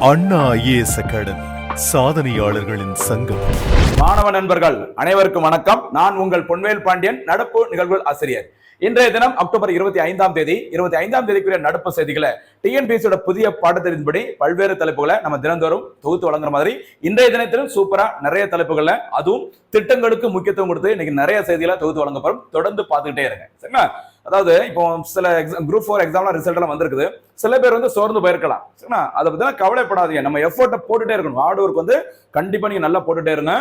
அண்ணா IAS academy சாதனையாளர்களின் சங்கம். மாணவ நண்பர்கள் அனைவருக்கும் வணக்கம். நான் உங்கள் பொன்வேல் பாண்டியன், நடப்பு நிகழ்வுகள் ஆசிரியர். இன்றைய தினம் அக்டோபர் 25ஆம் தேதி 25ஆம் தேதிக்குரிய நடப்பு செய்திகளை டிஎன்பிஎஸ்சியோட புதிய பாடத்தின்படி பல்வேறு தலைப்புகளை நம்ம தினந்தோறும் தொகுத்து வழங்குற மாதிரி இன்றைய தினத்திலும் சூப்பரா நிறைய தலைப்புகள்ல அதுவும் திட்டங்களுக்கு முக்கியத்துவம் கொடுத்து இன்னைக்கு நிறைய செய்திகளை தொகுத்து வழங்கப்படும். தொடர்ந்து பார்த்துக்கிட்டே இருங்க, சரிங்களா? அதாவது இப்போ சில குரூப் 4 எக்ஸாம்ல ரிசல்ட் எல்லாம் வந்திருக்குது. சில பேர் சோர்ந்து போயிருக்கலாம், சரிங்களா? அதை பத்தி கவலைப்படாதீங்க. நம்ம எஃபோர்ட்டை போட்டுட்டே இருக்கணும். ஹார்ட் ஒர்க் கண்டிப்பா நீங்க நல்லா போட்டுட்டே இருங்க.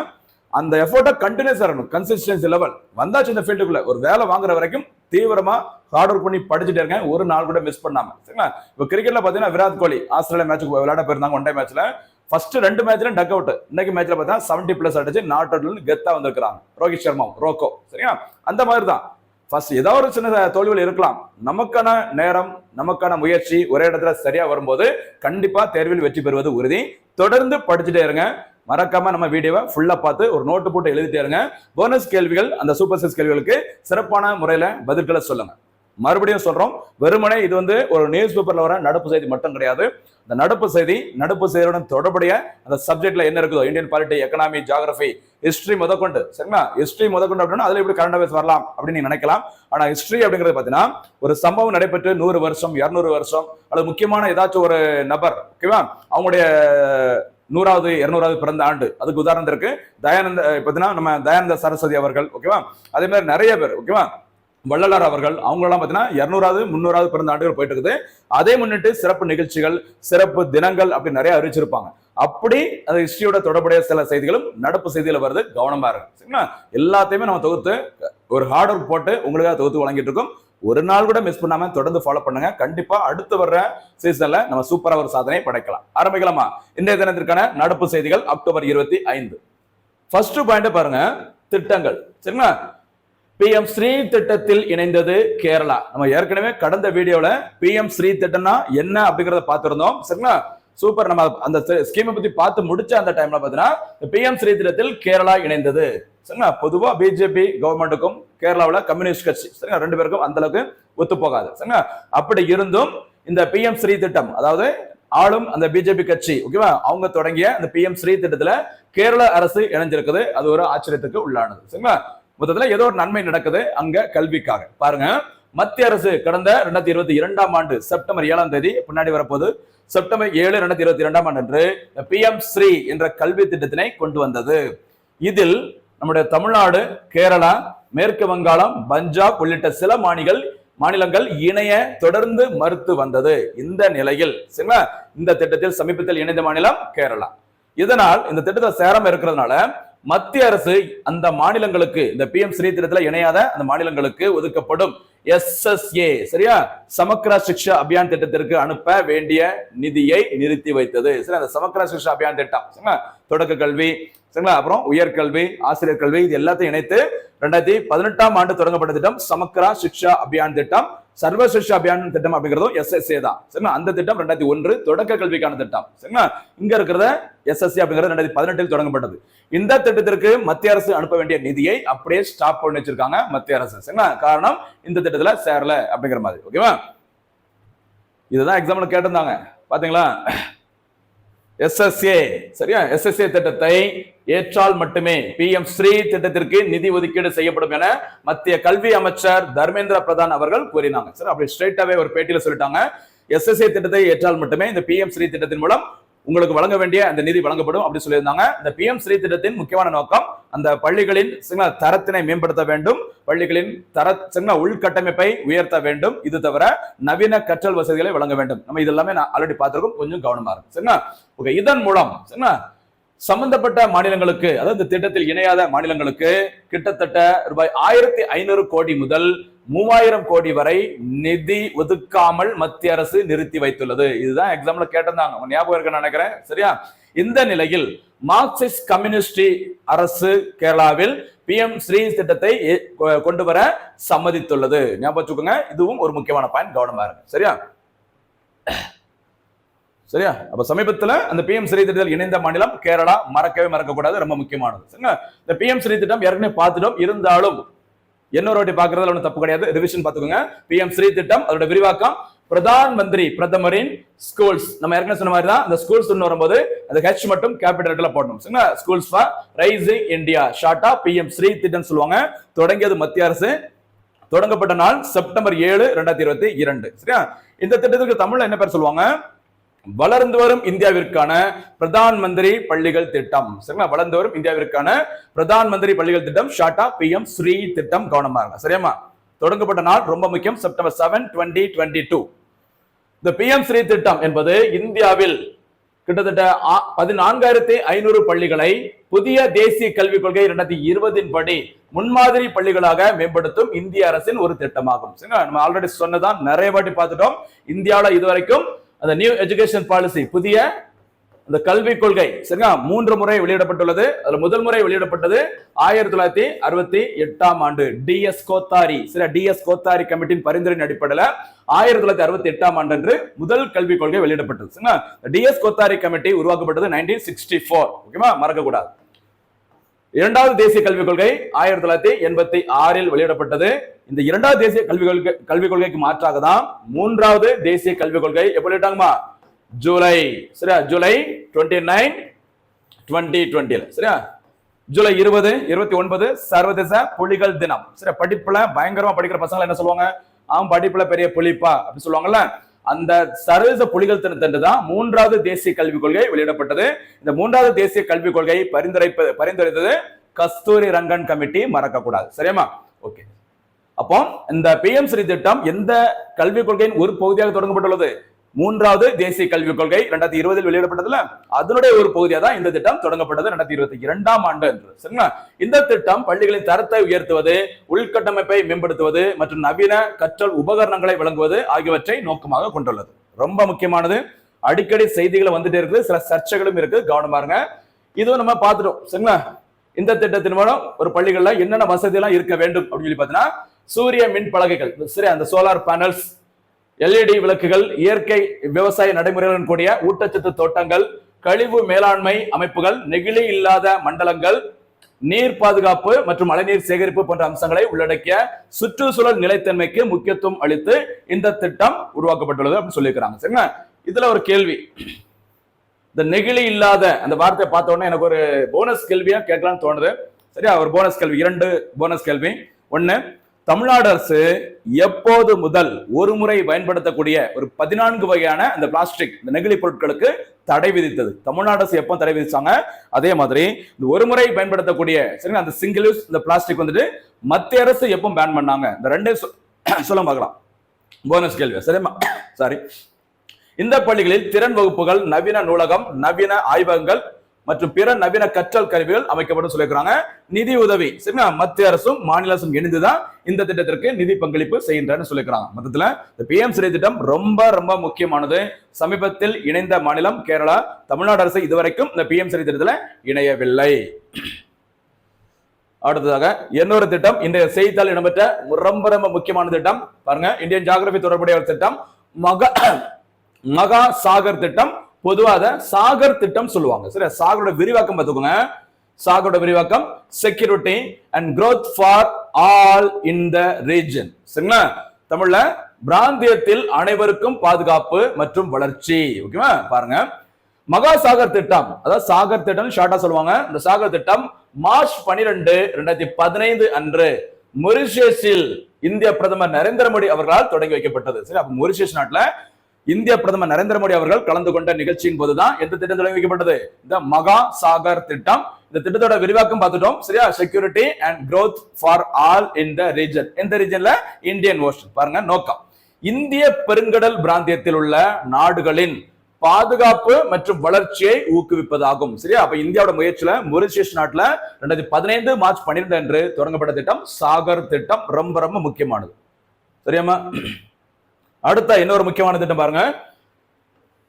அந்த எஃபோர்ட்டை கண்டினியூஸ் இருக்கணும். கன்சிஸ்டன்சி லெவல் வந்தாச்சு இந்த ஃபீல்டுக்குள்ள ஒரு வேலை வாங்குற வரைக்கும் தீவிரமா ஹார்ட் ஒர்க் பண்ணி படிச்சுட்டே இருக்கேன். ஒரு நாள் கூட மிஸ் பண்ணாம, சரிங்களா? இப்போ கிரிக்கெட்ல பாத்தீங்கன்னா விராட் கோலி ஆஸ்திரேலியா மேட்சுக்கு விளையாட போயிருந்தாங்க. ஒன் டே மேட்ச்ல ஃபர்ஸ்ட் 2 மேட்ச்ல டக் அவுட். இன்னைக்கு மேட்ச்ல பார்த்தா 70+ அடிச்சு நாட் அவுட்ல கெத்தா வந்திருக்காங்க. ரோஹித் சர்மா, ரோக்கோ, சரியா? அந்த மாதிரி தான் ஃபர்ஸ்ட் ஏதாவது ஒரு சின்ன தோல்விகள் இருக்கலாம். நமக்கான நேரம், நமக்கான முயற்சி ஒரே இடத்துல சரியா வரும்போது கண்டிப்பா தேர்வில் வெற்றி பெறுவது உறுதி. தொடர்ந்து படிச்சுட்டே இருங்க. மறக்காம நம்ம வீடியோவை ஃபுல்லா பார்த்து ஒரு நோட்டு போட்டு எழுதிட்டே இருங்க. போனஸ் கேள்விகள், அந்த சூப்பர் சிக்ஸ் கேள்விகளுக்கு சிறப்பான முறையில பதில்களை சொல்லுங்க. மறுபடியும் சொல்றோம், வெறுமனே இது ஒரு நியூஸ் பேப்பர்ல வர நடப்பு செய்தி மட்டும் கிடையாது. இந்த நடப்பு செய்தியுடன் தொடர்புடைய அந்த சப்ஜெக்ட்ல என்ன இருக்குதோ, Indian polity, economy, geography, history முதற்கொண்டு, சரிங்களா? ஹிஸ்டரி முதற்கொண்டு அப்படின்னா அதுல எப்படி கரண்ட் அஃபேர்ஸ் வரலாம் அப்படின்னு நீங்க நினைக்கலாம். ஆனா ஹிஸ்டரி அப்படிங்கிறது பாத்தீங்கன்னா ஒரு சம்பவம் நடைபெற்று 100 வருஷம் 200 வருஷம் அல்லது முக்கியமான ஏதாச்சும் ஒரு நபர், ஓகேவா, அவங்களுடைய 100வது 200வது பிறந்த ஆண்டு, அதுக்கு உதாரணத்திற்கு தயானந்த, பார்த்தீங்கன்னா நம்ம தயானந்த சரஸ்வதி அவர்கள், ஓகேவா? அதே மாதிரி நிறைய பேர், ஓகேவா, வள்ளலார் அவர்கள், அவங்களெல்லாம் பார்த்தீங்கன்னா 200வது 300வது பிறந்த ஆண்டுகள் போயிட்டு இருக்குது. அதை முன்னிட்டு சிறப்பு நிகழ்ச்சிகள், சிறப்பு தினங்கள் அப்படி நிறைய அறிவிச்சிருப்பாங்க. அப்படி அது ஹிஸ்டரியோட தொடர்புடைய சில செய்திகளும் நடப்பு செய்தியில வருது. கவனமா இருக்கு, சரிங்களா? எல்லாத்தையுமே நம்ம தொகுத்து ஒரு ஹார்ட் ஒர்க் போட்டு உங்களுக்காக தொகுத்து வழங்கிட்டு இருக்கோம். ஒரு நாள் கூட மிஸ் பண்ணாம தொடர்ந்து ஃபாலோ பண்ணுங்க. கண்டிப்பா அடுத்து வர்ற சீசன்ல நம்ம சூப்பரா ஒரு சாதனை படைக்கலாம். ஆரம்பிக்கலாமா? இன்றைய தினத்திற்கான நடப்பு செய்திகள் அக்டோபர் 25. ஃபர்ஸ்ட் பாயிண்ட் பாருங்க, திட்டங்கள், சரிங்களா? PM ஸ்ரீ திட்டத்தில் இணைந்தது கேரளா. நம்ம ஏற்கனவே கடந்த வீடியோல PM ஸ்ரீ திட்டம்னா என்ன அப்படிங்கறத பார்த்திருந்தோம், சரிங்களா? சூப்பர். நம்ம அந்த ஸ்கீமை பத்தி பார்த்து முடிச்ச அந்த டைம்ல பாத்தீங்கன்னா PM ஸ்ரீ திட்டத்தில் கேரளா இணைந்தது, சரிங்களா? பொதுவா பிஜேபி கவர்மெண்ட்டுக்கும் கேரளாவில் கம்யூனிஸ்ட் கட்சி, சரிங்களா, 2 பேருக்கும் அந்த அளவுக்கு ஒத்து போகாது, சரிங்களா? அப்படி இருந்தும் இந்த PM ஸ்ரீ திட்டம், அதாவது ஆளும் அந்த பிஜேபி கட்சி, ஓகேவா, அவங்க தொடங்கிய அந்த PM ஸ்ரீ திட்டத்துல கேரள அரசு இணைஞ்சிருக்குது. அது ஒரு ஆச்சரியத்துக்கு உள்ளானது, சரிங்களா? மொத்தத்துல ஏதோ ஒரு நன்மை நடக்குது அங்க கல்விக்காக. பாருங்க, மத்திய அரசு கடந்த 2022ஆம் ஆண்டு செப்டம்பர் 7ஆம் தேதி, பின்னாடி வரப்போது, செப்டம்பர் 7, 2022ஆம் ஆண்டு அன்று PM ஸ்ரீ என்ற கல்வி திட்டத்தினை கொண்டு வந்தது. இதில் நம்முடைய தமிழ்நாடு, கேரளா, மேற்கு வங்காளம், பஞ்சாப் உள்ளிட்ட சில மாநிலங்கள் இணைய தொடர்ந்து மறுத்து வந்தது. இந்த நிலையில், சரிங்களா, இந்த திட்டத்தில் சமீபத்தில் இணைந்த மாநிலம் கேரளா. இதனால் இந்த திட்டத்தை சேராம இருக்கிறதுனால மத்திய அரசு அந்த மாநிலங்களுக்கு, இந்த PM ஸ்ரீ திட்டத்துல இணையாத அந்த மாநிலங்களுக்கு ஒதுக்கப்படும் SSA, சரியா, சமக்ரா சிக்ஷா அபியான் திட்டத்திற்கு அனுப்ப வேண்டிய நிதியை நிறுத்தி வைத்தது. சரி, அந்த சமக்ரா சிக்ஷா அபியான் திட்டம், சரிங்களா, தொடக்க கல்வி, சரிங்களா, அப்புறம் உயர்கல்வி, ஆசிரியர் கல்வி, இது எல்லாத்தையும் இணைத்து 2018ஆம் ஆண்டு தொடங்கப்பட்ட திட்டம் சமக்ரா சிக்ஷா அபியான் திட்டம். சர்வ சிக்ஷா அபியான் திட்டம் அப்படிங்கிறதும் SSA தான், சரிங்களா? அந்த திட்டம் 2001 தொடக்க கல்விக்கான திட்டம், சரிங்களா? இங்க இருக்கிறத SSA அப்படிங்கிறது 2018 தொடங்கப்பட்டது. இந்த திட்டத்திற்கு மத்திய அரசு அனுப்ப வேண்டிய நிதியை அப்படியே ஸ்டாப் பண்ணி வச்சிருக்காங்க மத்திய அரசு, சரிங்களா? காரணம் இந்த திட்டத்துல சேரல அப்படிங்கிற மாதிரி, ஓகேவா? இதுதான் எக்ஸாம்ல கேட்டிருந்தாங்க, பாத்தீங்களா? SSA, சரியா, SSA திட்டத்தை ஏற்றால் மட்டுமே PM ஸ்ரீ திட்டத்திற்கு நிதி ஒதுக்கீடு செய்யப்படும் என மத்திய கல்வி அமைச்சர் தர்மேந்திர பிரதான் அவர்கள் கூறினாங்க. சரி, அப்படி ஸ்ட்ரைட்டாவே ஒரு பேட்டியில சொல்லிட்டாங்க. SSA திட்டத்தை ஏற்றால் மட்டுமே இந்த PM ஸ்ரீ திட்டத்தின் மூலம் உங்களுக்கு வழங்க வேண்டிய அந்த நிதி வழங்கப்படும் அப்படி சொல்லியிருந்தாங்க. இந்த PM ஸ்ரீ திட்டத்தின் முக்கியமான நோக்கம் அந்த பள்ளிகளின் தரத்தினை மேம்படுத்த வேண்டும், பள்ளிகளின் உள்கட்டமைப்பை உயர்த்த வேண்டும், இது தவிர நவீன கற்றல் வசதிகளை வழங்க வேண்டும். நம்ம இதெல்லாமே நான் ஆல்ரெடி பார்த்திருக்கோம், கொஞ்சம் கவனமா இருக்கும், சரிங்களா? ஓகே, இதன் மூலம், சரிங்களா, சம்பந்தப்பட்ட மாநிலங்களுக்கு, அதாவது இந்த திட்டத்தில் இணையாத மாநிலங்களுக்கு கிட்டத்தட்ட ரூபாய் 1500 கோடி முதல் 3000 கோடி வரை நிதி ஒதுக்காமல் மத்திய அரசு நிறுத்தி வைத்துள்ளது. இதுதான் எக்ஸாம்ல கேட்டிருந்தாங்க, ஞாபகம் இருக்குன்னு நினைக்கிறேன், சரியா? இந்த நிலையில் மார்க்சிஸ்ட் கம்யூனிஸ்ட் அரசு கேரளாவில் PM ஸ்ரீ திட்டத்தை கொண்டு வர சம்மதித்துள்ளது. ஞாபகம் வச்சுக்கோங்க, இதுவும் ஒரு முக்கியமான பாயிண்ட், கவனமா இருக்கு, சரியா? சரியா? அப்ப சமீபத்துல அந்த PM ஸ்ரீ திட்டத்தில் இணைந்த மாநிலம் கேரளா, மறக்க கூடாது, ரொம்ப முக்கியமானது, சரிங்களா? இந்த PM ஸ்ரீ திட்டம் ஏற்கனவே பார்த்துட்டோம், இருந்தாலும் இன்னொரு வாட்டி பாக்குறதுல ஒன்றும் தப்பு கிடையாது, ரிவிஷன் பார்த்துக்கோங்க. PM ஸ்ரீ திட்டம், அதோட விரிவாக்கம் பிரதான் மந்திரி பிரதமரின் ஸ்கூல்ஸ். நம்ம ஏற்கனவே சொன்ன மாதிரி தான் இந்த ஸ்கூல்ஸ் வரும்போது அந்த ஹெச் மட்டும் கேபிட்டல் போடணும். ஸ்கூல்ஸ் ஃபார் ரைசிங் இந்தியா, ஷார்ட்டா PM ஸ்ரீ திட்டம் சொல்லுவாங்க. தொடங்கியது மத்திய அரசு. தொடங்கப்பட்ட நாள் செப்டம்பர் 7, 2022. சரியா? இந்த திட்டத்துக்கு தமிழ்ல என்ன பேர் சொல்லுவாங்க? வளர்ந்து வரும் இந்தியாவிற்கான பிரதான் மந்திரி பள்ளிகள் திட்டம். சரிங்களா? வளர்ந்து வரும் இந்தியாவிற்கான பிரதான் மந்திரி பள்ளிகள் திட்டம், ஷார்ட்டா PM ஸ்ரீ திட்டம். கவனமா இருங்க. சரியாமா? தொடங்கப்பட்ட நாள் ரொம்ப முக்கியம், செப்டம்பர் 7, 2022. இந்த PM ஸ்ரீ திட்டம் என்பது இந்தியாவில் கிட்டத்தட்ட 14,500 பள்ளிகளை புதிய தேசிய கல்விக் கொள்கை 2020 படி முன்மாதிரி பள்ளிகளாக மேம்படுத்தும் இந்திய அரசின் ஒரு திட்டமாகும். நம்ம ஆல்ரெடி சொன்னதான், நிறைய வாட்டி பார்த்துட்டோம். இந்தியாவில் இதுவரைக்கும் அந்த நியூ எஜுகேஷன் பாலிசி, புதிய அந்த கல்விக் கொள்கை, சரிங்களா, 3 முறை வெளியிடப்பட்டுள்ளது. அதுல முதல் முறை வெளியிடப்பட்டது 1968ஆம் ஆண்டு DS கோத்தாரி, சரியா, DS கோத்தாரி கமிட்டியின் பரிந்துரையின் அடிப்படையில் 1968ஆம் ஆண்டு அன்று முதல் கல்விக் கொள்கை வெளியிடப்பட்டது. சரிங்களா? DS கோத்தாரி கமிட்டி உருவாக்கப்பட்டது 1964. ஓகேவா? மறக்க கூடாது. இரண்டாவது தேசிய கல்விக் கொள்கை 1986இல் வெளியிடப்பட்டது. இந்த இரண்டாவது தேசிய கல்விக் கொள்கைக்கு மாற்றாக தான் மூன்றாவது தேசிய கல்விக் கொள்கை எப்ப வெளியிட்டாங்கமா? ஜூலை, சரியா, ஜூலை 29, 2020. சரியா? ஜூலை 20, 29 சர்வதேச புலிகள் தினம். சரியா? படிப்புல பயங்கரமா படிக்கிற பசங்களை என்ன சொல்லுவாங்க? அவன் படிப்புல பெரிய புலிப்பா அப்படி சொல்லுவாங்கல்ல. அந்த சர்வதேச புலிகள் தினத்தன்று தான் மூன்றாவது தேசிய கல்விக் கொள்கை வெளியிடப்பட்டது. இந்த மூன்றாவது தேசிய கல்விக் கொள்கையை பரிந்துரைத்தது கஸ்தூரி ரங்கன் கமிட்டி. மறக்க கூடாது. சரியாமா? ஓகே. அப்போ இந்த PM ஸ்ரீ திட்டம் எந்த கல்விக் கொள்கையின் ஒரு பகுதியாக தொடங்கப்பட்டுள்ளது? மூன்றாவது தேசிய கல்விக் கொள்கை 2020 வெளியிடப்பட்டதுல அதனுடைய ஒரு பகுதியாக தான் இந்த திட்டம் தொடங்கப்பட்டது 2022ஆம் ஆண்டு என்று. சரிங்களா? இந்த திட்டம் பள்ளிகளின் தரத்தை உயர்த்துவது, உள்கட்டமைப்பை மேம்படுத்துவது மற்றும் நவீன கற்றல் உபகரணங்களை வழங்குவது ஆகியவற்றை நோக்கமாக கொண்டுள்ளது. ரொம்ப முக்கியமானது. அடிக்கடி செய்திகளை வந்துட்டே இருக்குது, சில சர்ச்சைகளும் இருக்கு, கவனமா இருங்க. இதுவும் நம்ம பார்த்துட்டோம். சரிங்களா? இந்த திட்டத்தின் மூலம் ஒரு பள்ளிகள்ல என்னென்ன வசதி எல்லாம் இருக்க வேண்டும் அப்படின்னு சொல்லி பார்த்தீங்கன்னா, சூரிய மின் பலகைகள், சரி, அந்த சோலார் பேனல்ஸ், LED விளக்குகள், இயற்கை விவசாய நடைமுறைகளுடன் கூடிய ஊட்டச்சத்து தோட்டங்கள், கழிவு மேலாண்மை அமைப்புகள், நெகிழி இல்லாத மண்டலங்கள், நீர் பாதுகாப்பு மற்றும் மழைநீர் சேகரிப்பு போன்ற அம்சங்களை உள்ளடக்கிய சுற்றுச்சூழல் நிலைத்தன்மைக்கு முக்கியத்துவம் அளித்து இந்த திட்டம் உருவாக்கப்பட்டுள்ளது அப்படின்னு சொல்லியிருக்கிறாங்க. சரிங்களா? இதுல ஒரு கேள்வி, இந்த நெகிழி இல்லாத அந்த வார்த்தையை பார்த்த உடனே எனக்கு ஒரு போனஸ் கேள்வியா கேட்கலாம்னு தோணுது. சரியா? ஒரு போனஸ் கேள்வி, 2 போனஸ் கேள்வி. 1, தமிழ்நாடு அரசு எப்போது முதல் ஒரு முறை பயன்படுத்தக்கூடிய ஒரு 14 வகையான அந்த பிளாஸ்டிக், இந்த நெகிழி பொருட்களுக்கு தடை விதித்தது? தமிழ்நாடு அரசு எப்போ தடை விதிச்சாங்க? அதே மாதிரி இந்த ஒரு முறை பயன்படுத்தக்கூடிய, சரிங்களா, அந்த சிங்கிள் யூஸ் இந்த பிளாஸ்டிக் வந்துட்டு மத்திய அரசு எப்போ பேன் பண்ணாங்க? இந்த 2 சொல்ல பார்க்கலாம். போனஸ் கேள்வி. சரிமா? சாரி. இந்த பள்ளிகளில் திறன் வகுப்புகள், நவீன நூலகம், நவீன ஆய்வகங்கள் மற்றும் பிற நவீன கற்றல் கருவிகள் அமைக்கப்படும் சொல்லியிருக்கிறாங்க. நிதி உதவி, சரிங்களா, மத்திய அரசும் மாநில அரசும் இணைந்துதான் இந்த திட்டத்திற்கு நிதி பங்களிப்பு செய்கின்றன்னு சொல்லியிருக்கிறாங்க. மொத்தத்துல இந்த PM ஸ்ரீ திட்டம் ரொம்ப ரொம்ப முக்கியமானது. சமீபத்தில் இணைந்த மாநிலம் கேரளா. தமிழ்நாடு அரசு இதுவரைக்கும் இந்த PM ஸ்ரீ திட்டத்துல இணையவில்லை. அடுத்ததாக இன்னொரு திட்டம், இன்றைய செய்தித்தாள் இடம்பெற்ற ரொம்ப ரொம்ப முக்கியமான திட்டம் பாருங்க. இந்தியன் ஜியோகிராபி தொடர்புடைய ஒரு திட்டம், மகா சாகர் திட்டம். பொதுவாக சாகர் திட்டம் சொல்லுவாங்க. சரி, சாகரோட விரிவாக்கம் பார்த்துக்கோங்க. சாகரோட விரிவாக்கம் security and growth for all in the region. சரிங்களா? தமிழ்ல பிராந்தியத்தில் அனைவருக்கும் பாதுகாப்பு மற்றும் வளர்ச்சி. ஓகேவா? பாருங்க, மகா சாகர் திட்டம், அதாவது சாகர் திட்டம் ஷார்ட்டா சொல்லுவாங்க. இந்த சாகர் திட்டம் மார்ச் 12, 2015 அன்று மொரிஷியஸில் இந்திய பிரதமர் நரேந்திர மோடி அவர்களால் தொடங்கி வைக்கப்பட்டது. சரி, அப்ப மொரிஷியஸ் நாட்டுல இந்திய பிரதமர் நரேந்திர மோடி அவர்கள் கலந்து கொண்ட நிகழ்ச்சியின் போதுதான் எந்த திட்டம் தொடங்கி வைக்கப்பட்டது? இந்த மகா சாகர் திட்டம். இந்த திட்டத்தோட விரிவாக்கம் பார்த்துட்டோம். சரியா? Security and growth for all in the region. எந்த ரீஜன்ல? Indian ocean. பாருங்க, நோக்கம் இந்திய பெருங்கடல் பிராந்தியத்தில் உள்ள நாடுகளின் பாதுகாப்பு மற்றும் வளர்ச்சியை ஊக்குவிப்பதாகும். சரியா? அப்ப இந்தியாவோட முயற்சியில மொரிஷியஸ் நாட்டுல 2015 மார்ச் 12 அன்று தொடங்கப்பட்ட திட்டம் சாகர் திட்டம். ரொம்ப ரொம்ப முக்கியமானது. சரியாமா? அடுத்த இன்னொரு முக்கியமான திட்டம் பாருங்க.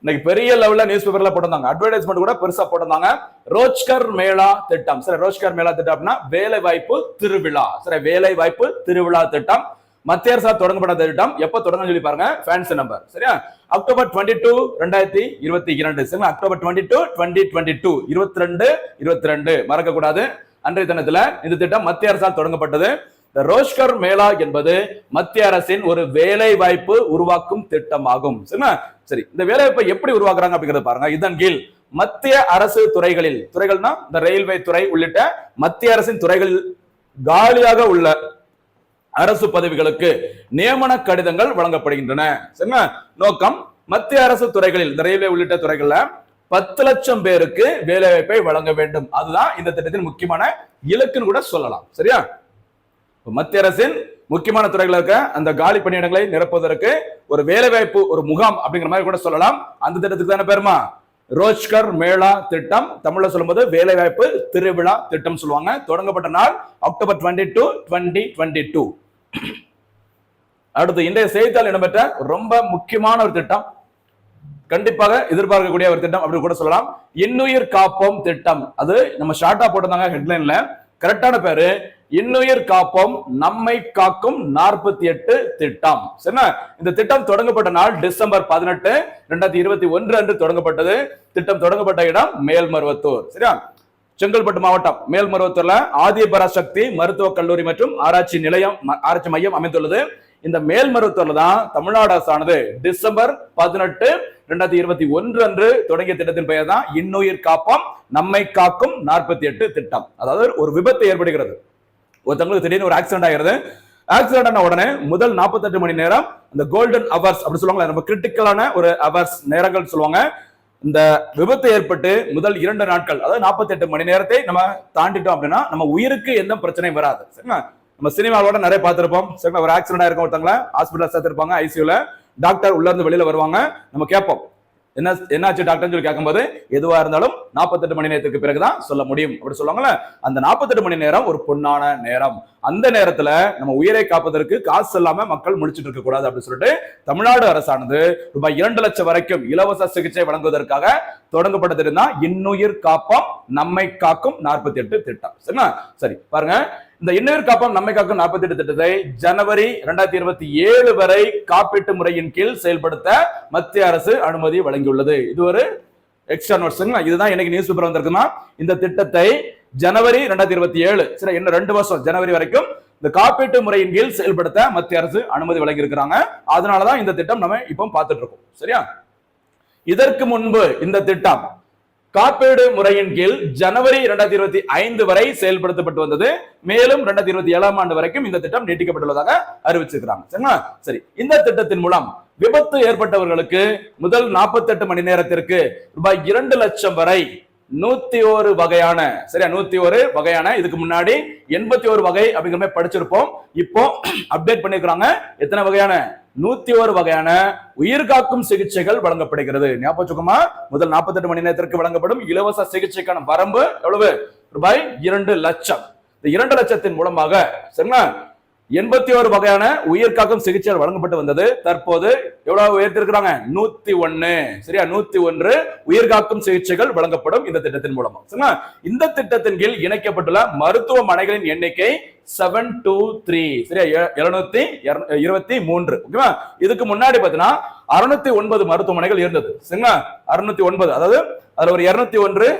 இன்னைக்கு பெரிய லெவல்ல நியூஸ் பேப்பர்ல போட்டிருந்தாங்க, அட்வர்டைஸ்மெண்ட் கூட பெருசா போட்டிருந்தாங்க. ரோஜ்கர் மேளா திட்டம். சரி, ரோஜ்கர் மேளா திட்டம் அப்படின்னா வேலை வாய்ப்பு திருவிழா. சரி, வேலை வாய்ப்பு திருவிழா திட்டம் மத்திய அரசால் தொடங்கப்பட்ட திட்டம். எப்ப தொடங்கன்னு சொல்லி பாருங்க, ஃபேன்சி நம்பர். சரியா? அக்டோபர் 22, 2022. சரிங்களா? அக்டோபர் 22, 2022, 22 மறக்க கூடாது. அன்றைய தினத்துல இந்த திட்டம் மத்திய அரசால் தொடங்கப்பட்டது. இந்த ரோஷ்கர் மேளா என்பது மத்திய அரசின் ஒரு வேலை வாய்ப்பு உருவாக்கும் திட்டமாகும். சரி, இந்த வேலை வாய்ப்பை எப்படி உருவாக்குறாங்க அப்படிங்கறது பாருங்க. இதன் கீழ் மத்திய அரசு துறைகள்னா இந்த ரயில்வே துறை உள்ளிட்ட மத்திய அரசின் துறைகளில் காலியாக உள்ள அரசு பதவிகளுக்கு நியமன கடிதங்கள் வழங்கப்படுகின்றன. நோக்கம், மத்திய அரசு துறைகளில் இந்த ரயில்வே உள்ளிட்ட துறைகள்ல 10 லட்சம் பேருக்கு வேலை வாய்ப்பை வழங்க வேண்டும். அதுதான் இந்த திட்டத்தின் முக்கியமான இலக்குன்னு கூட சொல்லலாம். சரியா? மத்திய அரசின் முக்கியமான துறைகள் இருக்க அந்த காலி பணியிடங்களை நிரப்புவதற்கு ஒரு வேலை வாய்ப்பு, ஒரு முகாம் அப்படிங்கிற மாதிரி கூட சொல்லலாம். அந்த திட்டத்துக்கு தானே பேருமா ரோஷ்கர் மேளா திட்டம். தமிழ்ல சொல்லும்போது வேலை வாய்ப்பு திருவிழா திட்டம் சொல்லுவாங்க. தொடங்கப்பட்ட நாள் அக்டோபர் 22, 2022. அடுத்து இன்றைய செய்தித்தாள் இடம்பெற்ற ரொம்ப முக்கியமான ஒரு திட்டம், கண்டிப்பாக எதிர்பார்க்கக்கூடிய ஒரு திட்டம் அப்படி கூட சொல்லலாம். இன்னுயிர் காப்போம் திட்டம். அது நம்ம ஷார்ட்டா போட்டிருந்தாங்க ஹெட்லைன்ல. கரெக்டான பேரு இன்னுயிர் காப்போம் நம்மை காக்கும் 48 திட்டம். சரிண்ணா? இந்த திட்டம் தொடங்கப்பட்ட நாள் டிசம்பர் 18, 2021 அன்று தொடங்கப்பட்டது. திட்டம் தொடங்கப்பட்ட இடம் மேல்மருவத்தூர். சரியா? செங்கல்பட்டு மாவட்டம் மேல்மருவத்தூர்ல ஆதிபராசக்தி மருத்துவக் கல்லூரி மற்றும் ஆராய்ச்சி மையம் அமைந்துள்ளது. இந்த மேல்மருவத்தூர்ல தான் தமிழ்நாடு அரசானது டிசம்பர் 18, 2021 அன்று தொடங்கிய திட்டத்தின் பெயர் தான் இன்னுயிர் காப்போம் நம்மை காக்கும் 48 திட்டம். அதாவது ஒரு விபத்து ஏற்படுகிறது, ஒருத்தவங்களுக்கு திடீர்னு ஒரு ஆக்சிடென்ட் ஆகிறது. ஆக்சிடென்ட் ஆன உடனே முதல் 48 மணி நேரம் இந்த கோல்டன் அவர்ஸ் அப்படி சொல்லுவாங்க, நம்ம கிரிட்டிக்கலான ஒரு அவர்ஸ் நேரங்கள் சொல்லுவாங்க. இந்த விபத்து ஏற்பட்டு முதல் 2 நாட்கள், அதாவது 48 மணி நேரத்தை நம்ம தாண்டிட்டோம் அப்படின்னா நம்ம உயிருக்கு எந்த பிரச்சனையும் வராது. சரிங்களா? நம்ம சினிமாவோட நிறைய பார்த்திருப்போம். சரிங்களா? ஒரு ஆக்சிடென்ட் ஆயிருக்கும், ஒருத்தவங்கள ஹாஸ்பிட்டல் சேர்த்திருப்பாங்க, ஐசியூல. டாக்டர் உள்ள இருந்து வெளியில வருவாங்க, நம்ம கேட்போம் என்னாச்சு டாக்டர் சொல்லி கேட்கும்போது எதுவா இருந்தாலும் 48 மணி நேரத்துக்கு பிறகுதான் சொல்ல முடியும் அப்படி சொல்லுவாங்கல்ல. அந்த 48 மணி நேரம் ஒரு பொன்னான நேரம். அந்த நேரத்துல நம்ம உயிரை காப்பதற்கு காசு இல்லாம மக்கள் முடிச்சிட்டு இருக்க கூடாது அப்படின்னு சொல்லிட்டு தமிழ்நாடு அரசானது ரூபாய் 2 லட்சம் வரைக்கும் இலவச சிகிச்சை வழங்குவதற்காக தொடங்கப்பட்டது தான் இன்னுயிர் காப்போம் நம்மை காக்கும் 48 திட்டம். சரிங்களா? சரி பாருங்க, இந்த இன்னுயிர் காப்போம் நம்மை காக்கும் 48 திட்டத்தை ஜனவரி 2027 வரை காப்பீட்டு முறையின் கீழ் செயல்படுத்த மத்திய அரசு அனுமதி வழங்கியுள்ளது. இது ஒரு எக்ஸ்ட்ரா நோட்ஸ். இதுதான் எனக்கு நியூஸ் பேப்பர் வந்திருக்குன்னா இந்த திட்டத்தை ஜனவரி 2027, சரி இன்னும் 2 வருஷம் ஜனவரி வரைக்கும் இந்த காப்பீட்டு முறையின் கீழ் செயல்படுத்த மத்திய அரசு அனுமதி வழங்கி இருக்கிறாங்க. அதனாலதான் இந்த திட்டம் நம்ம இப்போ பார்த்துட்டு இருக்கோம். சரியா? இதற்கு முன்பு இந்த திட்டம் காப்பீடு முறையின் கீழ் ஜனவரி 2025 வரை செயல்படுத்தப்பட்டு வந்தது. மேலும் 2027 ஆண்டு வரைக்கும் இந்த திட்டம் நீட்டிக்கப்பட்டுள்ளதாக அறிவிச்சிருக்கிறாங்க. சரி, இந்த திட்டத்தின் மூலம் விபத்து ஏற்பட்டவர்களுக்கு முதல் 48 மணி நேரத்திற்கு ரூபாய் 2 லட்சம் வரை 101 வகையான, சரியா 101 வகையான, இதுக்கு முன்னாடி 81 வகை அப்படிங்கிற மாதிரி படிச்சிருப்போம். இப்போ அப்டேட் பண்ணிருக்காங்க. எத்தனை வகையான? 101 வகையான உயிர்காக்கும் சிகிச்சைகள் வழங்கப்படுகிறது. ஞாபகம், முதல் 48 மணி நேரத்திற்கு வழங்கப்படும் இலவச சிகிச்சைக்கான வரம்பு எவ்வளவு? ரூபாய் 2 லட்சம். இந்த 2 லட்சத்தின் மூலமாக சரிங்களா 81 வகையான உயிர்காக்கும் சிகிச்சைகள் வழங்கப்பட்டு வந்தது. தற்போது எவ்வளவு உயர்த்திருக்கிறாங்க? 101. சரியா? 101 உயிர்காக்கும் சிகிச்சைகள் வழங்கப்படும் இந்த திட்டத்தின் மூலமா. சரிங்களா? இந்த திட்டத்தின் கீழ் இணைக்கப்பட்டுள்ள மருத்துவமனைகளின் எண்ணிக்கை 723. சரியா? 723. ஓகேவா? இதுக்கு முன்னாடி பாத்தீங்கன்னா 609 மருத்துவமனைகள் இருந்தது. சரிங்களா? 609, அதாவது அதுல ஒரு 201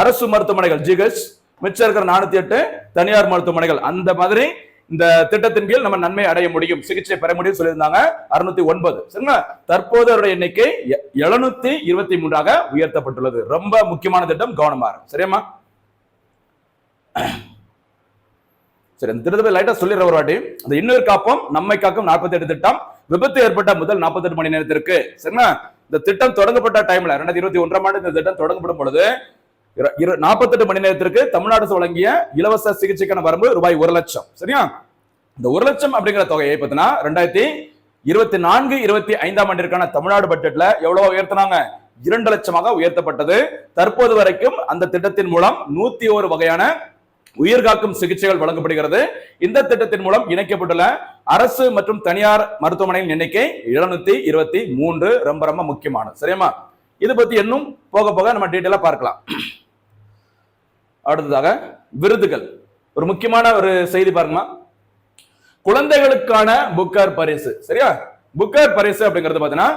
அரசு மருத்துவமனைகள் ஜிஹெச், மிச்சம் இருக்கிற 408 தனியார் மருத்துவமனைகள். அந்த மாதிரி இந்த திட்டத்தின் கீழ் நம்ம நன்மை அடைய முடியும், சிகிச்சை பெற முடியும் சொல்லியிருந்தாங்க. 609. சரிங்களா? தற்போது அவருடைய எண்ணிக்கை 723 உயர்த்தப்பட்டுள்ளது. ரொம்ப முக்கியமான திட்டம், கவனமா இருக்கும். சரியாமா? சரி, இந்த திட்டத்தை லைட்டா சொல்லிடுற ஒரு வாட்டி. இந்த இன்னுயிர் காப்போம் நம்மை காக்கும் 48 திட்டம் விபத்து ஏற்பட்ட முதல் 48 மணி நேரத்திற்கு, சரிங்களா இந்த திட்டம் தொடங்கப்பட்ட டைம்ல 2021 ஆண்டு இந்த திட்டம் தொடங்கப்படும் பொழுது 48 மணி நேரத்திற்கு தமிழ்நாடு அரசு வழங்கிய இலவச சிகிச்சைக்கான வரம்பு ரூபாய் 1 லட்சம். சரியா? இந்த 1 லட்சம் அப்படிங்கிற தொகையை பார்த்தீங்கன்னா 2024-25 ஆண்டிற்கான தமிழ்நாடு பட்ஜெட்ல எவ்வளவு உயர்த்தினாங்க? 2 லட்சமாக உயர்த்தப்பட்டது. தற்போது வரைக்கும் அந்த திட்டத்தின் மூலம் 101 வகையான உயிர்காக்கும் சிகிச்சைகள் வழங்கப்படுகிறது. இந்த திட்டத்தின் மூலம் இணைக்கப்பட்டுள்ள அரசு மற்றும் தனியார் மருத்துவமனையின் எண்ணிக்கை 723. ரொம்ப ரொம்ப முக்கியமானது. சரியாமா? இது பத்தி இன்னும் போக போக நம்ம டீட்டெயிலா பார்க்கலாம். அடுத்ததாக விருதுகள். ஒரு முக்கியமான ஒரு செய்தி பாருங்க, குழந்தைகளுக்கான புக்கர் பரிசு. சரியா? புக்கர் பரிசு அப்படிங்கிறது பாத்தீங்கன்னா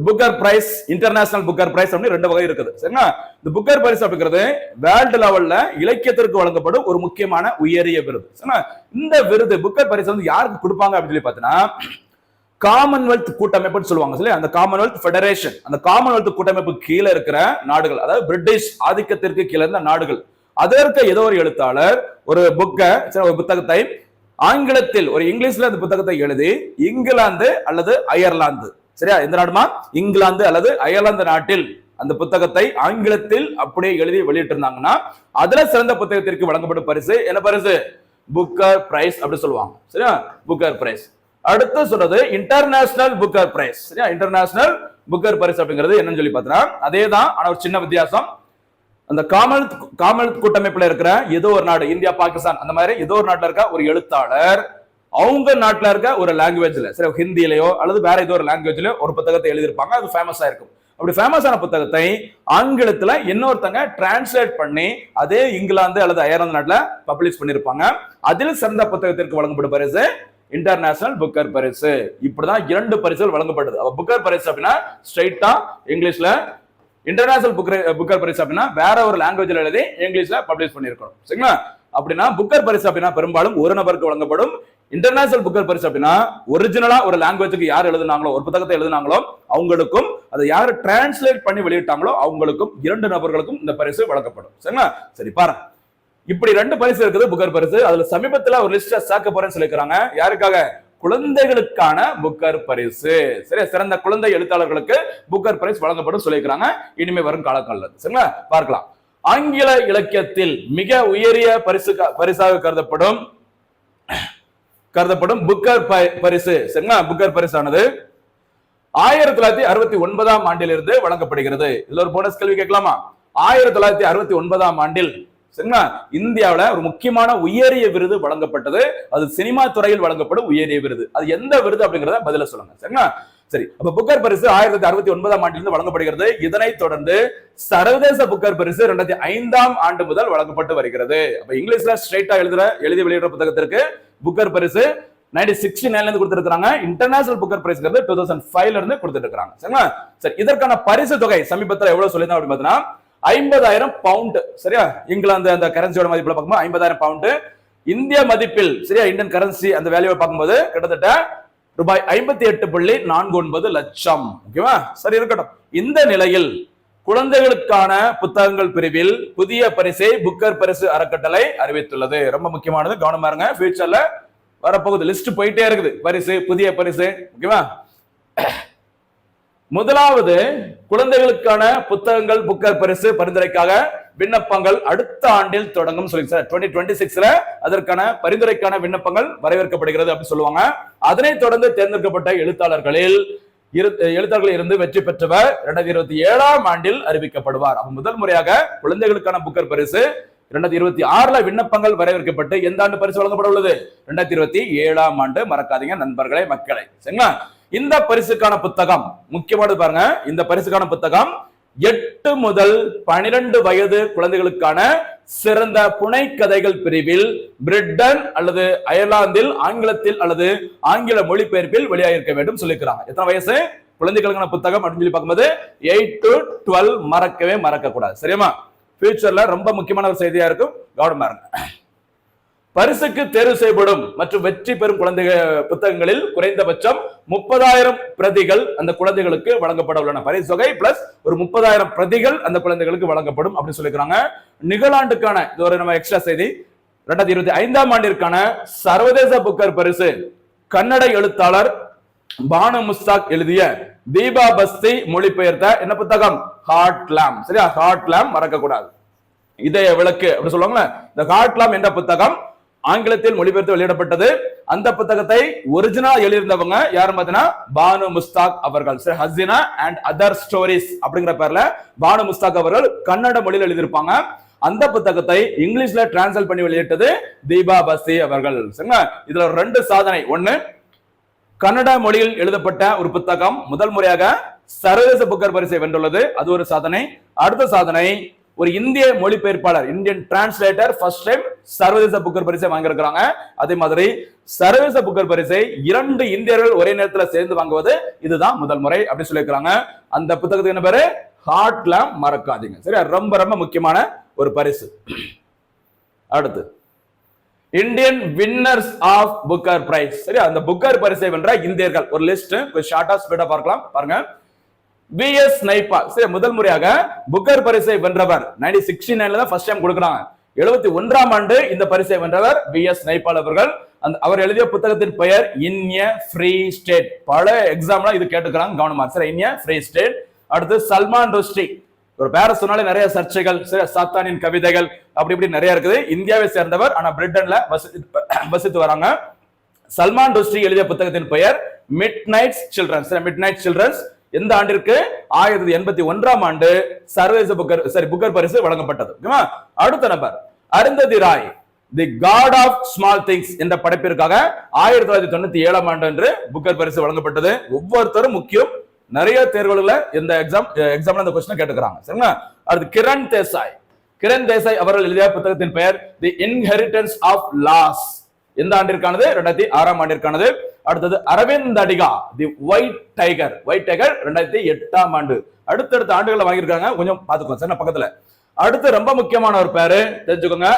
Booker Prize, International Booker Prize அப்படின்னு ரெண்டு வகை இருக்குது. சரிங்களா? இந்த புக்கர் பிரைஸ் அப்படிங்கிறது வேர்ல்டு லெவல்ல இலக்கியத்திற்கு வழங்கப்படும் ஒரு முக்கியமான உயரிய விருது. சரிங்களா? இந்த விருது புக்கர் பிரைஸ் வந்து யாருக்கு கொடுப்பாங்க அப்படின்னு சொல்லி பார்த்தீங்கன்னா, காமன்வெல்த் கூட்டமைப்புன்னு சொல்லுவாங்க. சரி, அந்த காமன்வெல்த் ஃபெடரேஷன், அந்த காமன்வெல்த் கூட்டமைப்பு கீழே இருக்கிற நாடுகள், அதாவது பிரிட்டிஷ் ஆதிக்கத்திற்கு கீழே இருந்த நாடுகள், அதற்கு ஏதோ ஒரு எழுத்தாளர் ஒரு புத்தகத்தை ஆங்கிலத்தில் ஒரு இங்கிலீஷ்ல அந்த புத்தகத்தை எழுதி இங்கிலாந்து அல்லது அயர்லாந்து, சரியா, எந்த நாடுமா, இங்கிலாந்து அல்லது அயர்லாந்து நாட்டில் அந்த புத்தகத்தை ஆங்கிலத்தில் அப்படியே எழுதி வெளியிட்டு இருந்தாங்கன்னா அதுல சிறந்த புத்தகத்திற்கு வழங்கப்படும் பரிசு என்ன பரிசு? புக்கர் பிரைஸ் அப்படி சொல்லுவாங்க. சரியா, புக்கர் பிரைஸ். அடுத்து சொல்றது இன்டர்நேஷனல் புக்கர் பிரைஸ். சரியா, இன்டர்நேஷனல் புக்கர் பிரைஸ் அப்படிங்கிறது என்னன்னு சொல்லி பார்த்தா அதே தான், ஆனா ஒரு சின்ன வித்தியாசம். அந்த காமன்வெல்த் கூட்டமைப்புல இருக்கிற ஏதோ ஒரு நாடு, இந்தியா, பாகிஸ்தான், அந்த மாதிரி ஏதோ ஒரு நாட்டுல இருக்க ஒரு எழுத்தாளர் அவங்க நாட்டுல இருக்க ஒரு லாங்குவேஜ்ல, சரி, ஹிந்தியிலயோ அல்லது வேற ஏதோ ஒரு லாங்குவேஜ்லயோ ஒரு புத்தகத்தை எழுதியிருப்பாங்க. அது ஃபேமஸா இருக்கும். அப்படி ஃபேமஸான புத்தகத்தை ஆங்கிலத்துல இன்னொருத்தங்க டிரான்ஸ்லேட் பண்ணி அதே இங்கிலாந்து அல்லது அயர்லாந்து நாட்டுல பப்ளிஷ் பண்ணிருப்பாங்க. அதில் சிறந்த புத்தகத்திற்கு வழங்கப்படும் பரிசு இன்டர்நேஷனல் புக்கர் பரிசு. இப்படிதான் 2 பரிசுகள் வழங்கப்பட்டது. புக்கர் பரிசு அப்படின்னா ஸ்ட்ரைட்டா இங்கிலீஷ்ல, இன்டர்நேஷனல் புக்கர் பரிசு அப்படின்னா வேற ஒரு லாங்குவேஜ்ல எழுதி இங்கிலீஷ்ல பப்ளிஷ் பண்ணிருக்கணும். சரிங்களா? அப்படின்னா புக்கர் பரிசு அப்படின்னா பெரும்பாலும் ஒரு நபருக்கு வழங்கப்படும். இன்டர்நேஷனல் புக்கர் பரிசு அப்படின்னா ஒரிஜினலா ஒரு லாங்குவேஜுக்கு யார் எழுதுனாங்களோ, ஒரு புத்தகத்தை எழுதுனாங்களோ அவங்களுக்கும், அதை யார் டிரான்ஸ்லேட் பண்ணி வெளியிட்டாங்களோ அவங்களுக்கும், 2 நபர்களுக்கும் இந்த பரிசு வழங்கப்படும். சரிங்களா? சரி, பாருங்க, இப்படி 2 பரிசு இருக்குது புக்கர் பரிசு. அதுல சமீபத்துல ஒரு லிஸ்ட சேர்க்க போறேன்னு சொல்லிக்கிறாங்க. யாருக்காக? குழந்தைகளுக்கான புக்கர் பரிசு. சரி, சிறந்த குழந்தை எழுத்தாளர்களுக்கு புக்கர் பரிசு வழங்கப்படும் சொல்லிக்கிறாங்க இனிமே வரும் காலங்களில். சரிங்களா? பார்க்கலாம். ஆங்கில இலக்கியத்தில் மிக உயரிய பரிசாக கருதப்படும் புக்கர் பரிசு. சரிங்களா? புக்கர் பரிசானது 1969ஆம் ஆண்டிலிருந்து வழங்கப்படுகிறது. இதுல ஒரு போனஸ் கேள்வி கேட்கலாமா? 1969ஆம் ஆண்டில் சரிங்களா இந்தியாவில ஒரு முக்கியமான உயரிய விருது வழங்கப்பட்டது. அது சினிமா துறையில் வழங்கப்படும் உயரிய விருது. அது எந்த விருது அப்படிங்கறத பதில சொல்லுங்க. சரிங்களா? சரி, அப்ப புக்கர் பரிசு 1969ஆம் ஆண்டிலிருந்து வழங்கப்படுகிறது. இதனைத் தொடர்ந்து சர்வதேச புக்கர் பரிசு 2005ஆம் ஆண்டு முதல் வழங்கப்பட்டு வருகிறது. அப்ப இங்கிலீஷ்ல ஸ்ட்ரைட்டா எழுதி வெளியிடுற புத்தகத்திற்கு புக்கர் பரிசு 1969ல இருந்து கொடுத்திருக்காங்க. இன்டர்நேஷனல் புக்கர் பிரைஸ் 2005ல இருந்து கொடுத்துட்டு இருக்காங்க. சரிங்களா? சரி, இதற்கான பரிசு தொகை சமீபத்தில் எவ்வளவு சொல்லியிருந்தோம் அப்படின்னு பார்த்தீங்கன்னா 50,000 பவுண்ட். சரியா, இங்கிலாந்து அந்த கரன்சியோட மதிப்புல பார்க்கும்போது 50,000 பவுண்ட். இந்திய மதிப்பில், சரியா, இந்தியன் கரன்சி அந்த வேல்யூவை பார்க்கும்போது கிட்டத்தட்ட ரூபாய் 58.49 லட்சம். ஓகேவா? சரி, இருக்கட்டும். இந்த நிலையில் குழந்தைகளுக்கான புத்தகங்கள் பிரிவில் புதிய பரிசை புக்கர் பரிசு அறக்கட்டளை அறிவித்துள்ளது. ரொம்ப முக்கியமானது, கவனமா இருங்க. ஃபியூச்சர்ல வரப்போகுது, லிஸ்ட் போயிட்டே இருக்குது. பரிசு, புதிய பரிசு. ஓகேவா? முதலாவது, குழந்தைகளுக்கான புத்தகங்கள் புக்கர் பரிசு பரிந்துரைக்காக விண்ணப்பங்கள் அடுத்த ஆண்டில் தொடங்கும் சொல்லி 2026ல அதற்கான பரிந்துரைக்கான விண்ணப்பங்கள் வரவேற்கப்படுகிறது அப்படின்னு சொல்லுவாங்க. அதனைத் தொடர்ந்து தேர்ந்தெடுக்கப்பட்ட எழுத்தாளர்களில் இருந்து வெற்றி பெற்றவர் 2027ஆம் ஆண்டில் அறிவிக்கப்படுவார். அப்ப முதல் முறையாக குழந்தைகளுக்கான புக்கர் பரிசு 2026ல விண்ணப்பங்கள் வரவேற்கப்பட்டு எந்த ஆண்டு பரிசு வழங்கப்பட உள்ளது? 2027ஆம் ஆண்டு. மறக்காதீங்க நண்பர்களே, மக்களை. சரிங்களா? இந்த பரிசுக்கான புத்தகம் முக்கியமானது பாருங்க. இந்த பரிசுக்கான புத்தகம் 8 முதல் 12 வயது குழந்தைகளுக்கான சிறந்த புனை கதைகள் பிரிவில் பிரிட்டன் அல்லது அயர்லாந்தில் ஆங்கிலத்தில் அல்லது ஆங்கில மொழிபெயர்ப்பில் வெளியாகிருக்க வேண்டும் சொல்லிக்கிறாங்க. எத்தனை வயசு குழந்தைகளுக்கான புத்தகம் அப்படின்னு சொல்லி பார்க்கும்போது 8 to 12. மறக்க கூடாது. சரியா? ஃபியூச்சர்ல ரொம்ப முக்கியமான ஒரு செய்தியா இருக்கும், கவனமா இருங்க. பரிசுக்கு தேர்வு செய்யப்படும் மற்றும் வெற்றி பெறும் குழந்தை புத்தகங்களில் குறைந்தபட்சம் 30,000 பிரதிகள் அந்த குழந்தைகளுக்கு வழங்கப்பட உள்ளன. பரிசு தொகை பிளஸ் ஒரு 30,000 பிரதிகள் அந்த குழந்தைகளுக்கு வழங்கப்படும் அப்படின்னு சொல்லிக்கிறாங்க. நிகழாண்டுக்கான இது ஒரு நம்ம எக்ஸ்ட்ரா செய்தி. 2025ஆம் ஆண்டிற்கான சர்வதேச புக்கர் பரிசு கன்னட எழுத்தாளர் பானு முஸ்தாக் எழுதிய தீபா பஸ்தி மொழிபெயர்த்த என்ன புத்தகம்? Heart Lamp. சரியா? ஹார்ட் லேம்ப் மறக்க கூடாது. இதய விளக்கு அப்படி சொல்லுவாங்களே, இந்த ஹார்ட் லேம்ப் என்ற புத்தகம் ஆங்கிலத்தில் மொழிபெயர்த்து வெளியிடப்பட்டது. அந்த புத்தகத்தை ஒரிஜினல் எழுதியிருந்தவங்க யாரும் பார்த்தீங்கன்னா பானு முஸ்தாக் அவர்கள். ஹசினா அண்ட் அதர் ஸ்டோரிஸ் அப்படிங்கிற பேர்ல பானு முஸ்தாக் அவர்கள் கன்னட மொழியில் எழுதியிருப்பாங்க. அந்த புத்தகத்தை இங்கிலீஷ்ல டிரான்ஸ்லேட் பண்ணி வெளியிட்டது தீபா பஸ்தி அவர்கள். சரிங்களா? இதுல 2 சாதனை. ஒன்னு, கன்னட மொழியில் எழுதப்பட்ட ஒரு புத்தகம் முதல் முறையாக சர்வதேச புக்கர் பரிசை வென்றுள்ளது. அது ஒரு சாதனை. அடுத்த சாதனை, ஒரு இந்திய மொழிபெயர்ப்பாளர், இந்தியன் டிரான்ஸ்லேட்டர் ஃபர்ஸ்ட் டைம் சர்வதேச புக்கர் பரிசை வாங்கியிருக்கிறாங்க. அதே மாதிரி சர்வதேச புக்கர் பரிசை 2 இந்தியர்கள் ஒரே நேரத்தில் சேர்ந்து வாங்குவது இதுதான் முதல் முறை அப்படி சொல்லியிருக்கிறாங்க. அந்த புத்தகத்துக்கு என்ன பேரு? ஹார்ட் லேம்ப் மறக்காதீங்க. சரியா, ரொம்ப ரொம்ப முக்கியமான ஒரு பரிசு. அடுத்து Indian winners of Booker Prize. சரியா, அந்த புக்கர் பரிசை வென்ற இந்தியர்கள் ஒரு லிஸ்ட் ஷார்ட்டா ஸ்பீடா பார்க்கலாம். பாருங்க, விஎஸ் நைப்பால். சரி, முதல் முறையாக புக்கர் பரிசை வென்றவர் 1969 தான் ஃபர்ஸ்ட் டைம் கொடுக்குறாங்க. 71ஆம் ஆண்டு இந்த பரிசை வென்றவர் விஎஸ் நைப்பால் அவர்கள். அவர் எழுதிய புத்தகத்தின் பெயர் இன் எ ஃப்ரீ ஸ்டேட். பல எக்ஸாம்ல இது கேட்டுக்கிறாங்க, கவனமா. சரி, இன் எ ஃப்ரீ ஸ்டேட். அடுத்து சல்மான் ருஷ்டி. ஒரு பேர சொன்னாலே நிறைய சர்ச்சைகள், சாத்தானின் கவிதைகள் அப்படி இப்படி நிறைய இருக்குது. இந்தியாவை சேர்ந்தவர், ஆனா பிரிட்டன்ல வசித்து வராங்க. சல்மான் ருஷ்டி எழுதிய புத்தகத்தின் பெயர் Midnight's Children's. Midnight Children's எந்த ஆண்டிற்கு? 1981ஆம் ஆண்டு சர்வதேச புக்கர் பரிசு வழங்கப்பட்டது. அடுத்த நபர் அருந்ததி ராய், தி காட் ஆஃப் ஸ்மால் திங்ஸ் என்ற படைப்பிற்காக 1997ஆம் ஆண்டு என்று புக்கர் பரிசு வழங்கப்பட்டது. ஒவ்வொருத்தரும் முக்கியம், நிறைய தேர்வுகள்ல இந்த எக்ஸாம்ல இந்த கொஸ்டின் கேட்டுக்கிறாங்க. சரிங்களா? அடுத்து கிரண் தேசாய். கிரண் தேசாய் அவர்கள் எழுதிய புத்தகத்தின் பெயர் தி இன்ஹெரிட்டன்ஸ் ஆஃப் லாஸ். எந்த ஆண்டிற்கானது? 2006ஆம் ஆண்டிற்கானது. அடுத்தது Aravind Adiga, the white tiger. White tiger 2008ஆம் ஆண்டு. அடுத்தடுத்த ஆண்டுகளை வாங்கியிருக்காங்க, கொஞ்சம் பாத்துக்கோங்க சார் பக்கத்துல. அடுத்து ரொம்ப முக்கியமான ஒரு பேரு தெரிஞ்சுக்கோங்க,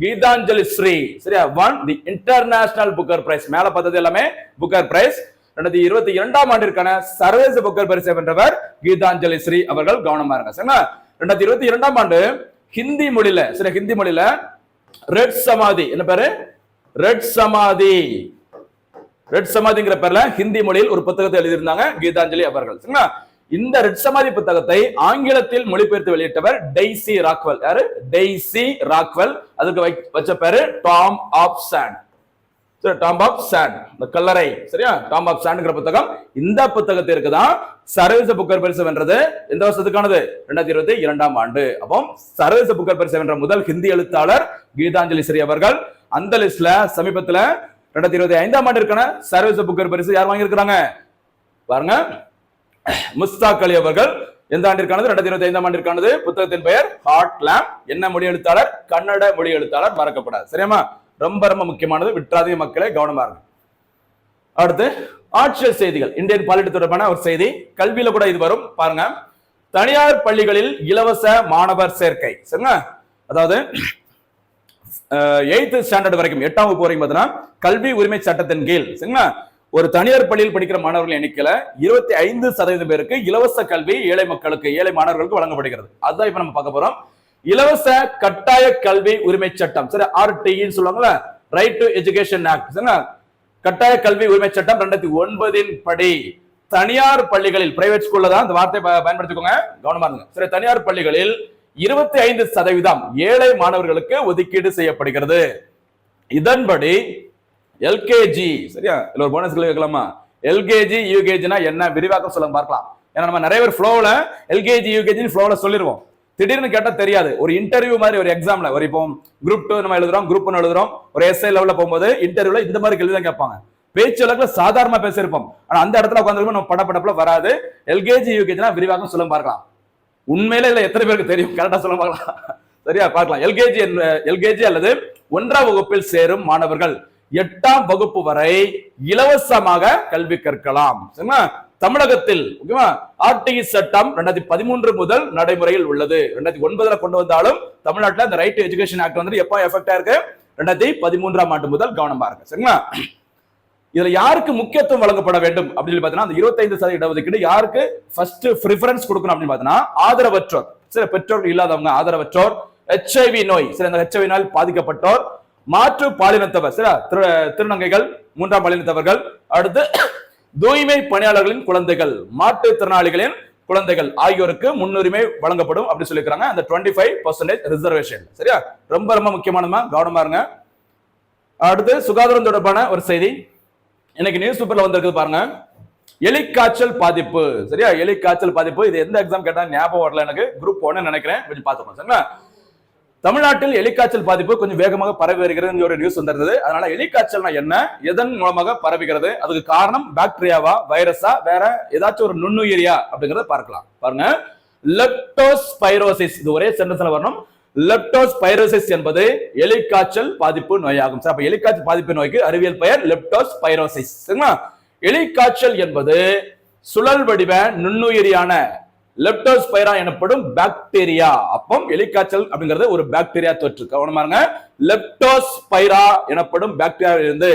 கீதாஞ்சலி ஸ்ரீ. சரியா, won the International Booker Prize. மேல பார்த்தது எல்லாமே புக்கர் பிரைஸ். 2022ஆம் ஆண்டிற்கான சர்வதேச புக்கர் பரிசை வென்றவர் கீதாஞ்சலி ஸ்ரீ அவர்கள். கவனமா இருங்க. சரிங்களா? 2022ஆம் ஆண்டு ஹிந்தி மொழியில, சரி, ஹிந்தி மொழியில ரெட் சமாதி, என்ன பேரு? ரெட் சமாதி. ரெட் சமாதிங்கிற பேர்ல ஹிந்தி மொழியில் ஒரு புத்தகத்தை எழுதியிருந்தாங்க கீதாஞ்சலி அவர்கள். சரிங்களா? இந்த ரெட் சமாதி புத்தகத்தை ஆங்கிலத்தில் மொழிபெயர்த்து வெளியிட்டவர் டெய்சி ராக்வெல். யாரு? Daisy Rockwell. அதுக்கு வச்ச பேரு Tomb of Sand. Tomb of Sand, இந்த கல்லறை. சரியா, டாம் ஆஃப் சாண்ட்ங்கிற புத்தகம். இந்த புத்தகத்திற்கு தான் சர்வதேச புக்கர் பரிசு வென்றது. எந்த வருஷத்துக்கானது? 2022ஆம் ஆண்டு. அப்போ சர்வதேச புக்கர் பரிசு வென்ற முதல் ஹிந்தி எழுத்தாளர் கீதாஞ்சலி ஸ்ரீ அவர்கள். அந்த லிஸ்ட்ல சமீபத்துல 2025ஆம் ஆண்டிற்கான சர்வதேச புக்கர் பரிசு யார் வாங்கியிருக்கிறாங்க பாருங்க, முஸ்தாக் அலி அவர்கள். எந்த ஆண்டிற்கானது? 2025ஆம் ஆண்டிற்கானது. புத்தகத்தின் பெயர் ஹார்ட் லேம்ப். என்ன மொழி எழுத்தாளர்? கன்னட மொழி எழுத்தாளர். மறக்கப்படாது. சரியாமா? ரொம்ப ரொம்ப முக்கியமானது, விட்டுறாதீங்க மக்களே, கவனமா இருங்க. அடுத்து ஆட்சியல் செய்திகள். இந்தியன் பாலிட்டி தொடர்பான ஒரு செய்தி, கல்வியில கூட இது வரும். பாருங்க, தனியார் பள்ளிகளில் இலவச மாணவர் சேர்க்கை. சரிங்களா? அதாவது 8th ஸ்டாண்டர்ட் வரைக்கும், 8ஆம் வகுப்பு வரைக்கும் பார்த்தீங்கன்னா கல்வி உரிமை சட்டத்தின் கீழ், சரிங்களா, ஒரு தனியார் பள்ளியில் படிக்கிற மாணவர்கள் எண்ணிக்கையில 25% பேருக்கு இலவச கல்வி ஏழை மக்களுக்கு, ஏழை மாணவர்களுக்கு வழங்கப்படுகிறது. அதுதான் இப்ப நம்ம பார்க்க போறோம். இலவச கட்டாய கல்வி உரிமை சட்டம், சரி, RTE சொல்லுவாங்கல்ல, ரைட் டு எஜுகேஷன் ஆக்ட். சரிங்களா? கட்டாய கல்வி உரிமை சட்டம் 2009 படி தனியார் பள்ளிகளில், பிரைவேட் ஸ்கூல்ல தான் இந்த வார்த்தை பயன்படுத்திக்கோங்க, கவனமா இருங்க. சரி, தனியார் பள்ளிகளில் 25% ஏழை மாணவர்களுக்கு ஒதுக்கீடு செய்யப்படுகிறது. இதன்படி எல்கேஜி, சரியா, இதுல ஒரு போனஸ் கேட்கலாமா? எல்கேஜி யூகேஜினா என்ன விரிவாக்கம் சொல்ல பார்க்கலாம். ஏன்னா நம்ம நிறைய பேர் ஃப்ளோல எல்கேஜி யூகேஜி ஃப்ளோல சொல்லிடுவோம். திடீர்னு கேட்டா தெரியாது. ஒரு இன்டர்வியூ மாதிரி, ஒரு எக்ஸாம்ல, ஒரு இப்போ குரூப் 2 நம்ம எழுதுறோம், குரூப் 1 எழுதுறோம், ஒரு எஸ்ஐ லெவல்ல போகும்போது இன்டர்வியூல இந்த மாதிரி கேள்வி தான் கேட்பாங்க. பேச்சு அளவுல சாதாரணமா பேசியிருப்போம், ஆனா அந்த இடத்துல உட்காந்துருப்போம் நம்ம படப்படப்புல வராது. எல்கேஜி யூகேஜினா விரிவாக்கம் சொல்ல பார்க்கலாம். உண்மையில இல்ல எத்தனை பேருக்கு தெரியும்? கரெக்டா சொல்ல பார்க்கலாம். சரியா, பார்க்கலாம். எல்கேஜி அல்லது 1ஆம் வகுப்பில் சேரும் மாணவர்கள் 8ஆம் வகுப்பு வரை இலவசமாக கல்வி கற்கலாம். சரிங்களா? தமிழகத்தில் RTE சட்டம் 2013 முதல் நடைமுறையில் உள்ளது. 2009 கொண்டு வந்தாலும் தமிழ்நாட்டில் இந்த ரைட் டு எஜுகேஷன் ஆக்ட் வந்து எப்ப எஃபெக்டா இருக்கு? 2013ஆம் ஆண்டு முதல் கவனமா இருக்கு. சரிங்களா? இதுல யாருக்கு முக்கியத்துவம் வழங்கப்பட வேண்டும் அப்படின்னு பாத்தீங்கன்னா, அந்த 25% இடஒதுக்கீடு யாருக்கு ஃபர்ஸ்ட் பிரிஃபரன்ஸ் கொடுக்கணும் அப்படின்னு பாத்தீங்கன்னா, ஆதரவற்றோர், சில பெற்றோர்கள் இல்லாதவங்க, ஆதரவற்றோர், HIV நோய், சில இந்த HIV நோய் பாதிக்கப்பட்டோர், மாற்று பாலினத்தவர், சில திருநங்கைகள், 3ஆம் பாலினத்தவர்கள், அடுத்து தூய்மை பணியாளர்களின் குழந்தைகள், மாற்றுத்திறனாளிகளின் குழந்தைகள் ஆகியோருக்கு முன்னுரிமை வழங்கப்படும் அப்படி சொல்லிக்கிறாங்க. அந்த 25% ரிசர்வேஷன். சரியா, ரொம்ப ரொம்ப முக்கியமானமா, கவனமா இருங்க. அடுத்து சுகாதாரம் தொடர்பான ஒரு செய்தி இன்னைக்கு நியூஸ் பேப்பர்ல வந்திருக்கு பாருங்க. எலிக்காய்ச்சல் பாதிப்பு. சரியா, எலிக்காய்ச்சல் பாதிப்பு. இது எந்த எக்ஸாம் கேட்டா ஞாபகம் வரல எனக்கு, குரூப் 1 நினைக்கிறேன், கொஞ்சம் பார்த்துக்கோங்க. சரிங்களா? தமிழ்நாட்டில் எலிக்காய்ச்சல் பாதிப்பு கொஞ்சம் வேகமாக பரவி வருகிறது ஒரு நியூஸ் வந்திருந்தது. அதனால எலிக்காய்ச்சல்னா என்ன, எதன் மூலமாக பரவுகிறது, அதுக்கு காரணம் பாக்டீரியாவா, வைரஸா, வேற ஏதாச்சும் ஒரு நுண்ணுயிரியா அப்படிங்கறத பார்க்கலாம். பாருங்க, லெப்டோஸ்பைரோசிஸ். இது ஒரே சென்டென்ஸ்ல வரணும். லெப்டோஸ்பைரோசிஸ் என்பது எலிக்காய்ச்சல் பாதிப்பு நோயாகும். அப்ப எலிக்காய்ச்சல் பாதிப்பு நோய்க்கு அறிவியல் பெயர் லெப்டோஸ்பைரோசிஸ். சரிங்களா? எலிக்காய்ச்சல் என்பது சுழல் வடிவ நுண்ணுயிரியான லெப்டோஸ்பைரா எனப்படும் பாக்டீரியா. அப்போ எலிக்காய்ச்சல் அப்படிங்கிறது ஒரு பாக்டீரியா தொற்று. கவனமா இருங்க. லெப்டோஸ்பைரா எனப்படும் பாக்டீரியா இருந்து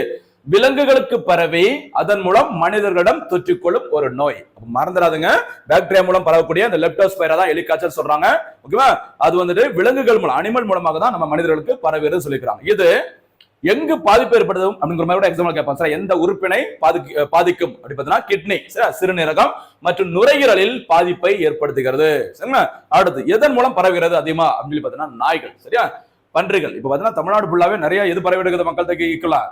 விலங்குகளுக்கு பரவி அதன் மூலம் மனிதர்களிடம் தொற்றிக்கொள்ளும் ஒரு நோய். மறந்துடாதுங்க, பாக்டீரியா மூலம் பரவக்கூடிய அந்த லெப்டோஸ்பைரா தான் எலிக்காய்ச்சல் சொல்றாங்க. ஓகேவா? அது வந்துட்டு விலங்குகள் மூலம், அனிமல் மூலமாக தான் நம்ம மனிதர்களுக்கு பரவுகிறது சொல்லிக்கிறாங்க. இது எங்கு பாதிப்பு ஏற்படுத்தும் அப்படிங்கிற மாதிரி எக்ஸாம்பிள் கேட்பாங்க. சார், எந்த உறுப்பினை பாதிக்கும் அப்படி பார்த்தீங்கன்னா கிட்னி, சிறுநீரகம் மற்றும் நுரையீரலில் பாதிப்பை ஏற்படுத்துகிறது. சரிங்களா? அடுத்து எதன் மூலம் பரவுகிறது அதிகமா அப்படின்னு பார்த்தீங்கன்னா நாய்கள், சரியா, பன்றிகள். இப்ப பார்த்தீங்கன்னா தமிழ்நாடு ஃபுல்லாவே நிறைய எது பரவிடுகிறது மக்கள் ஈக்குவலா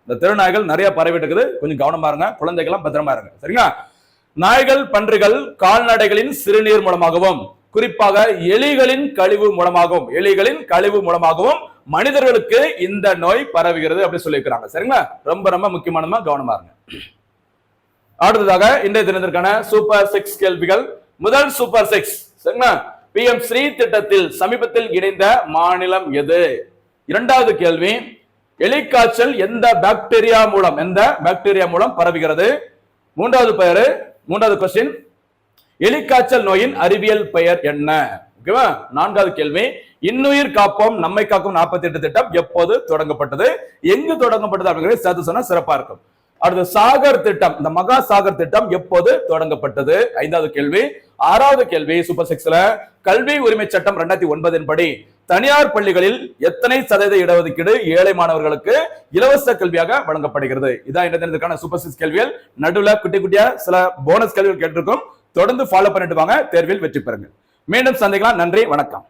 இந்த திருநாய்கள் நிறைய பரவிட்டு இருக்குது. கொஞ்சம் கவனமா இருங்க, குழந்தைகள்லாம் பத்திரமா இருங்க. சரிங்களா? நாய்கள், பன்றிகள் கால்நடைகளின் சிறுநீர் மூலமாகவும் குறிப்பாக எலிகளின் கழிவு மூலமாகவும் மனிதர்களுக்கு இந்த நோய் பரவுகிறது அப்படி சொல்லியிருக்கிறாங்க. சரிங்களா? ரொம்ப ரொம்ப முக்கியமான கவனமா இருங்க. அடுத்ததாக இன்றைய தினத்திற்கான சூப்பர் 6 கேள்விகள். முதல் சூப்பர் 6, சரிங்களா, PM ஸ்ரீ திட்டத்தில் சமீபத்தில் இணைந்த மாநிலம் எது? இரண்டாவது கேள்வி, எலிக்காய்ச்சல் எந்த பாக்டீரியா மூலம் பரவுகிறது? மூன்றாவது கொஸ்டின், எலிக்காய்ச்சல் நோயின் அறிவியல் பெயர் என்ன? ஓகேவா? நான்காவது கேள்வி, இன்னுயிர் காப்போம் நம்மை காக்கும் 48 திட்டம் எப்போது தொடங்கப்பட்டது, எங்கு தொடங்கப்பட்டது அப்படிங்கிறது சேர்த்து சொன்னா சிறப்பா இருக்கும். அடுத்து சாகர் திட்டம், இந்த மகா சாகர் திட்டம் எப்போது தொடங்கப்பட்டது? ஐந்தாவது கேள்வி. ஆறாவது கேள்வி சூப்பர் 6ல, கல்வி உரிமை சட்டம் 2009 படி தனியார் பள்ளிகளில் எத்தனை சதவீத இடஒதுக்கீடு ஏழை மாணவர்களுக்கு இலவச கல்வியாக வழங்கப்படுகிறது? இதான் இந்த சூப்பர் 6 கேள்விகள். நடுவில் குட்டியா சில போனஸ் கேள்விகள் கேட்டிருக்கும். தொடர்ந்து ஃபாலோ பண்ணிட்டு வாங்க, தேர்வில் வெற்றி பெறுங்க. மீண்டும் சந்திக்கலாம். நன்றி, வணக்கம்.